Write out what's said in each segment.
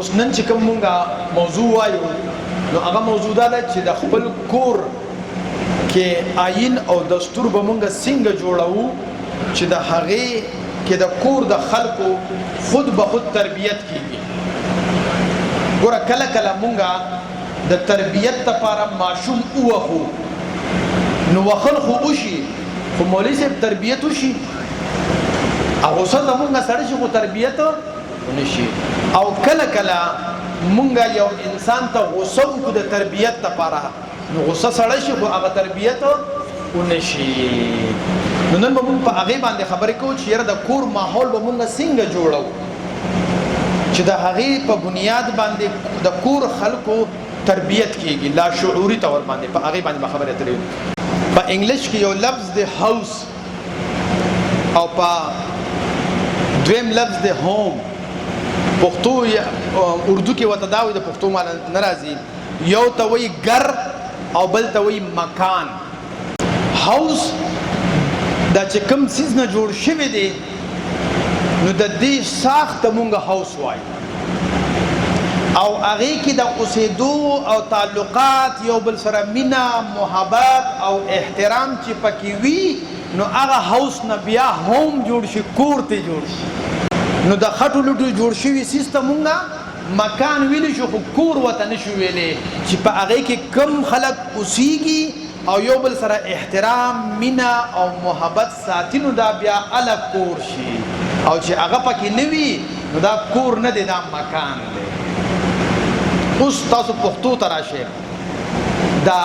اوس نن چې کوم مونږه موضوع وایو نو هغه موضوع دا ده چې د خپل کور کې آیین او دستور به مونږه څنګه جوړو چې د هغې کې د کور د خلکو خود به خود تربیت کیږي. ګوره کله کله مونږه د تربیت لپاره ماشوم ووهو نو وخل خو وشي خو مولوي صاحب تربیت وشي او غوسه زمونږه سړی شي خو تربیت ونشي. او کله کله مونږه یو انسان ته غوسه وکړو د تربیت لپاره نو غوسه سړی شي خو هغه تربیت ونشي. نو نن به مونږ په هغې باندې خبرې کوو چې یاره د کور ماحول به مونږه څنګه جوړو چې د هغې په بنیاد باندې د کور خلکو تربیت کیږي لاشعوري طور باندې. په هغې باندې به خبرې اترې په انګلیش کې یو لفظ دی هاوس او په دویم لفظ دی هوم. پښتو اردو کې ورته دا وایي د پښتو معنی نه راځي. یو ته وایي ګر او بل ته وایي مکان. هاوس دا چې کوم څیز نه جوړ شوی دی نو د دې ساخت ته مونږ هاوس وایو او هغې کې د اوسېدو او تعلقات یو بل سره مینه محبت او احترام چې پکې وي نو هغه هاوس نه بیا هوم جوړ شي کور ته جوړ شي. نو د خټو لټو جوړ شوي سیس ته مونږ مکان ویلی شو خو کور ورته نشو ویلی چې په هغې کې کم خلک اوسیږي او یو بل سره احترام مینه او محبت ساتي نو دا بیا الګ کور شي. او چې هغه پکې نه وي نو دا کور نه دی دا مکان دی. اوس تاسو پښتو ته راشئ دا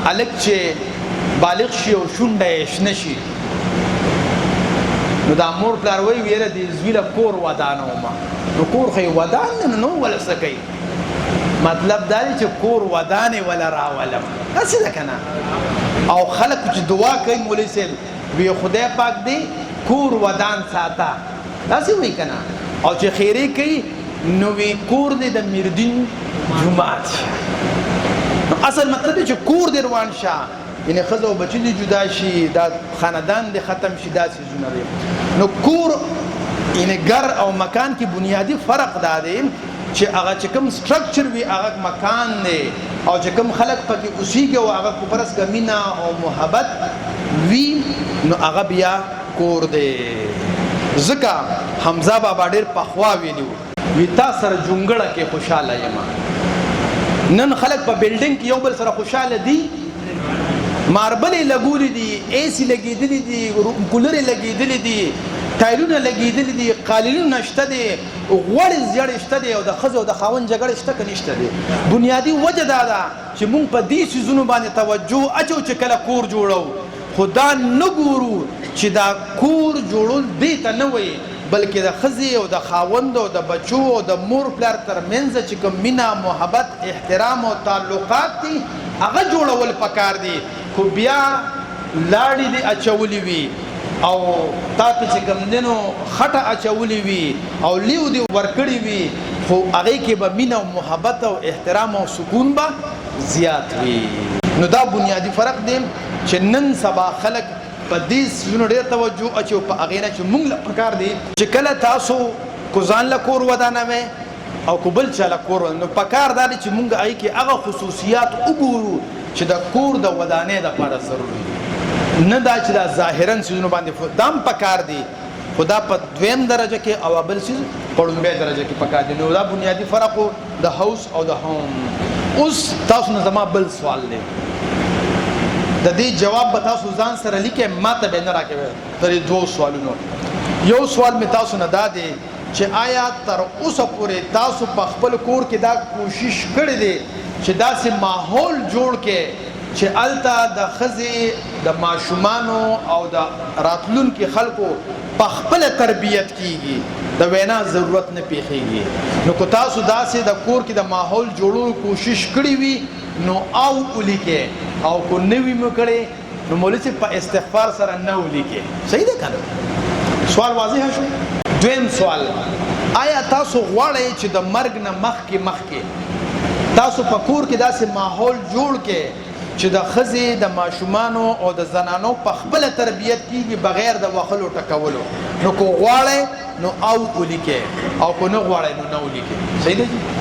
هلک چې بالغ شي او شونډه یې شنه شي نو دا مور پلار وایي ویره د زوی له کور ودانه ومه نو کور خو یې ودان نه نو وله څه کوي. مطلب دا دی چې کور ودانې وله راولم هسې ده که نه. او خلک چې دعا کوي مولوي صاحب وی خدای پاک دی کور ودان ساته داسې وایي که نه. او چې خیرې کوي نو وی کور دی د میردین جومات نو اصل مطلب دی چې کور دی روان شه یعنی ښځه او بچي دي جدا شي دا خاندان دی ختم شي دا څیزونه دی. نو کور یعنی ګر او مکان کې بنیادی فرق دا دی چې هغه چې کوم سټرکچر وي هغه مکان دی او چې کوم خلک پکې اوسیږي او هغه په پرس کې مینه او محبت وي نو هغه بیا کور دی. ځکه حمزه بابا ډېر پخوا ویلي وي تا سره جونګړه کې خوشحاله یم. نن خلک په بلډینګ کې یو بل سره خوشحاله دي ماربلې لګولې دي اے سی لګېدلې دي کولرې لګېدلې دي ټایلونه لګېدلې دي قالینونه شته دي غوړې زیړې شته دي او د ښځو او د خاوند جګړې شته که نشته دي. بنیادي وجه دا ده چې مونږ په دې څیزونو باندې توجه اچو چې کله کور جوړو خو دا نه ګورو چې دا کور جوړول دې ته نه وایي بلکې د ښځې او د خاوند او د بچو او د مور پلار ترمنځ چې کوم مینه محبت احترام او تعلقات دي هغه جوړول پکار دي. خو بیا لاړې دې اچولې وي او تا پې چې کوم دینو خټه اچولې وي او لیو دې ورکړې وي خو هغې کې به مینه او محبت او احترام او سکون به زیات وي. نو دا بنیادي فرق دی چې نن سبا خلک په دې څیزونو ډېر توجه اچي او په هغې نه چې مونږ له پکار دی چې کله تاسو کو ځان له کور ودانوئ او کو بل چا له کور نو پکار دا دی چې مونږ هغې کې هغه خصوصیات وګورو چې د کور د ودانۍ دپاره ضروري نه دا چې دا ظاهرا څیزونو باندې دا هم پکار دی خو دا په دویم درجه کې او بل څیز په لومبۍ درجه کې پکار دی. نو دا بنیادي فرق و د هاوس او د هوم. اوس تاسو نه زما بل سوال دی د دې جواب به تاسو ځان سره لیکئ ما ته به نه راکوئ د دې دوو سوالونو. یو سوال مې تاسو نه دا دی چې آیا تر اوسه پورې تاسو په خپل کور کې دا کوشش کړی دی چې داسې ماحول جوړ کې چې هلته د ښځې د ماشومانو او د راتلونکي خلکو په خپله تربیت کیږي د وینا ضرورت نه پیښیږي. نو که تاسو داسې د کور کې د ماحول جوړولو کوشش کړی وي نو او ولیکئ او کو نه وي مو کړی نو مولوي صاحب په استغفار سره نه ولیکئ. صحیح ده که نه؟ سوال واضح شو. دویم سوال آیا تاسو غواړئ چې د مرګ نه مخکې تاسو په کور کې داسې ماحول جوړ کې چې د ښځې د ماشومانو او د زنانو په خپله تربیت کېږي بغیر د وهلو ټکولو. نو که غواړئ نو او ولیکئ او که نه غواړئ نو نه ولیکئ. صحیح دی.